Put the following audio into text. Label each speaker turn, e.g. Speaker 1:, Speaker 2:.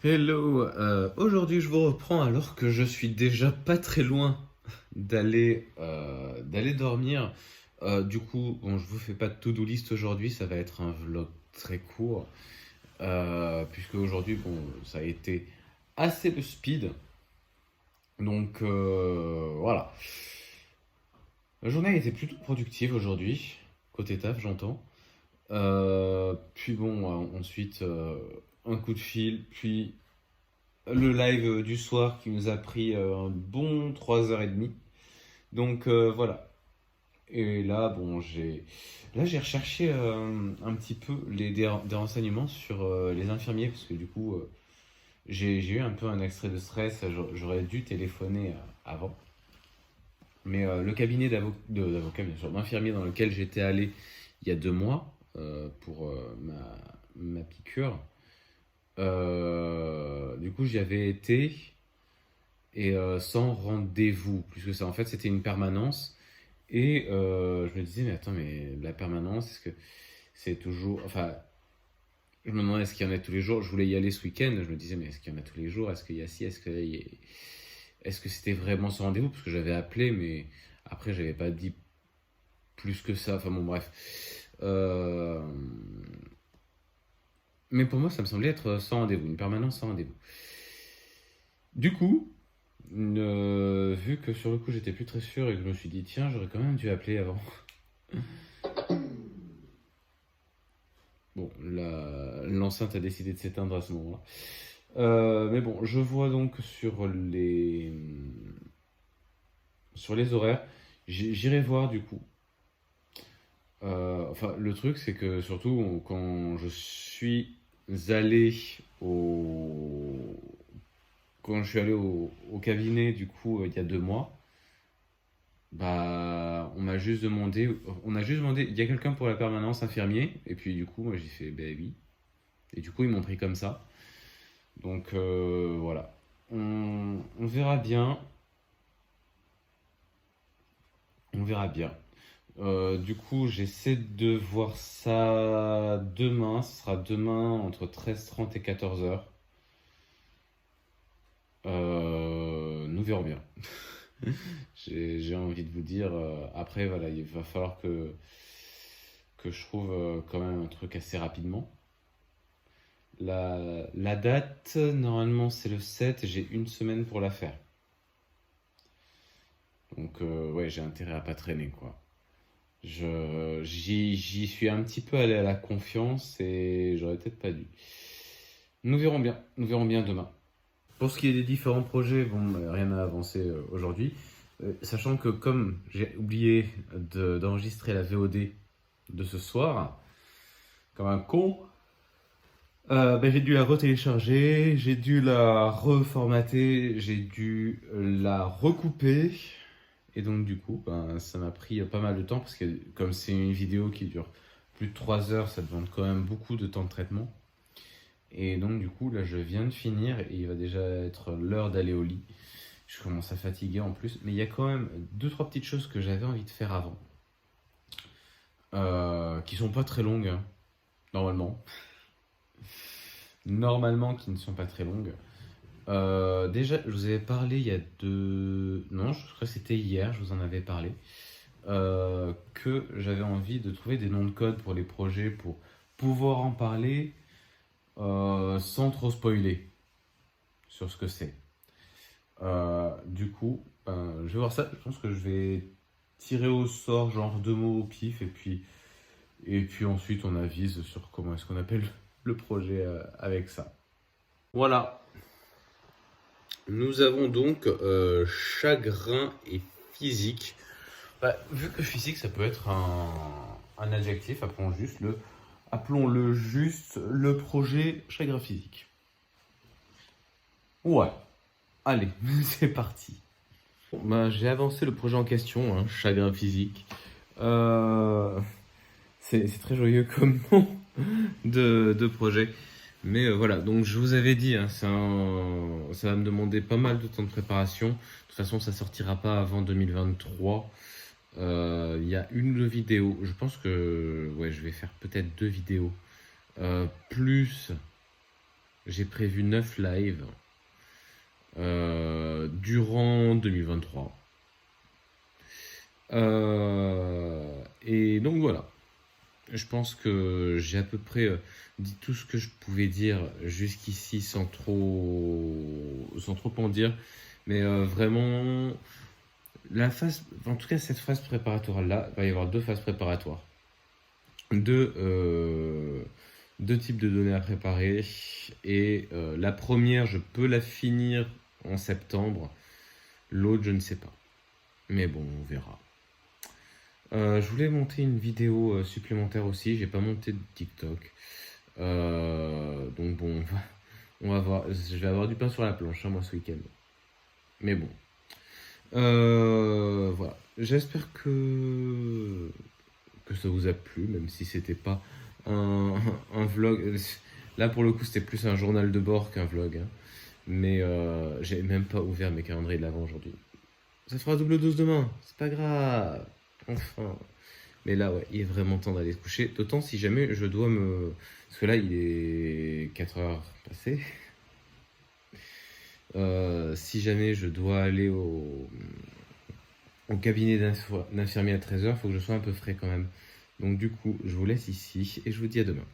Speaker 1: Hello, aujourd'hui je vous reprends alors que je suis déjà pas très loin d'aller dormir. Du coup, bon, je vous fais pas de to-do list aujourd'hui, ça va être un vlog très court, puisque aujourd'hui, bon, ça a été assez de speed, donc voilà. La journée a été plutôt productive aujourd'hui, côté taf, j'entends. Puis bon, ensuite, un coup de fil, puis le live du soir qui nous a pris un bon 3h30. Donc voilà. Et là, bon, j'ai recherché un petit peu des renseignements sur les infirmiers parce que du coup, j'ai eu un peu un extrait de stress. J'aurais dû téléphoner avant. Mais le cabinet d'avocat, bien sûr, d'infirmier dans lequel j'étais allé il y a 2 mois pour ma piqûre, du coup, j'y avais été et sans rendez-vous, plus que ça. En fait, c'était une permanence. Et je me disais, mais attends, mais la permanence, est-ce que c'est toujours. Enfin, je me demandais, est-ce qu'il y en a tous les jours? Je voulais y aller ce week-end. Je me disais, mais est-ce qu'il y en a tous les jours? Est-ce qu'il y a ci? Est-ce que c'était vraiment sans rendez-vous? Parce que j'avais appelé, mais après, j'avais pas dit plus que ça. Enfin, bon, bref. Euh, Mais pour moi, ça me semblait être sans rendez-vous, une permanence sans rendez-vous. Du coup, vu que sur le coup j'étais plus très sûr et que je me suis dit tiens j'aurais quand même dû appeler avant. Bon, l'enceinte a décidé de s'éteindre à ce moment-là. Mais bon, je vois donc sur les horaires. J'irai voir du coup. Enfin, le truc c'est que surtout quand je suis allé au quand je suis allé au cabinet du coup il y a 2 mois. Bah, on a juste demandé, il y a quelqu'un pour la permanence infirmier? Et puis du coup, moi j'ai fait, ben oui. Et du coup, ils m'ont pris comme ça. Donc voilà. On verra bien. On verra bien. Du coup, j'essaie de voir ça demain. Ce sera demain entre 13h30 et 14h. Nous verrons bien. J'ai envie de vous dire. Après, voilà, il va falloir que je trouve quand même un truc assez rapidement. La date, normalement, c'est le 7. J'ai une semaine pour la faire. Donc, ouais, j'ai intérêt à pas traîner, quoi. J'y suis un petit peu allé à la confiance et j'aurais peut-être pas dû. Nous verrons bien. Nous verrons bien demain. Pour ce qui est des différents projets, bon, rien n'a avancé aujourd'hui. Sachant que comme j'ai oublié d'enregistrer la VOD de ce soir, comme un con, j'ai dû la retélécharger, j'ai dû la reformater, j'ai dû la recouper. Et donc du coup, ça m'a pris pas mal de temps parce que comme c'est une vidéo qui dure plus de 3 heures, ça demande quand même beaucoup de temps de traitement. Et donc du coup, là je viens de finir et il va déjà être l'heure d'aller au lit. Je commence à fatiguer en plus, mais il y a quand même deux trois petites choses que j'avais envie de faire avant, qui sont pas très longues, hein, normalement. Normalement, qui ne sont pas très longues. Déjà, je vous avais parlé il y a deux. Non, je crois que c'était hier, je vous en avais parlé. Que j'avais envie de trouver des noms de code pour les projets pour pouvoir en parler sans trop spoiler sur ce que c'est. Du coup, je vais voir ça. Je pense que je vais tirer au sort genre 2 mots au pif et puis ensuite on avise sur comment est-ce qu'on appelle le projet avec ça. Voilà. Nous avons donc chagrin et physique. Bah, vu que physique, ça peut être un adjectif, appelons-le juste le projet chagrin physique. Ouais, allez, c'est parti. Bon, j'ai avancé le projet en question, hein, chagrin physique. C'est très joyeux comme nom de projet. Mais voilà, donc je vous avais dit, hein, ça va me demander pas mal de temps de préparation. De toute façon, ça sortira pas avant 2023. Il y a une ou deux vidéos. Je pense que ouais, je vais faire peut-être 2 vidéos. Plus. J'ai prévu 9 lives durant 2023. Et donc voilà. Je pense que j'ai à peu près dit tout ce que je pouvais dire jusqu'ici sans trop en dire. Mais vraiment, en tout cas cette phase préparatoire-là, il va y avoir 2 phases préparatoires. Deux, euh, 2 types de données à préparer. Et la première, je peux la finir en septembre. L'autre, je ne sais pas. Mais bon, on verra. Je voulais monter une vidéo supplémentaire aussi. J'ai pas monté de TikTok. Donc bon, on va voir. Je vais avoir du pain sur la planche, hein, moi, ce week-end. Mais bon. Voilà. J'espère que ça vous a plu, même si c'était pas un, un vlog. Là, pour le coup, c'était plus un journal de bord qu'un vlog, hein. Mais j'ai même pas ouvert mes calendriers de l'avant aujourd'hui. Ça fera double dose demain, c'est pas grave. Enfin. Mais là, ouais, il est vraiment temps d'aller se coucher. D'autant si jamais je dois me. Parce que là, il est 4 heures passées. Si jamais je dois aller au cabinet d'infirmier à 13 heures, il faut que je sois un peu frais quand même. Donc, du coup, je vous laisse ici et je vous dis à demain.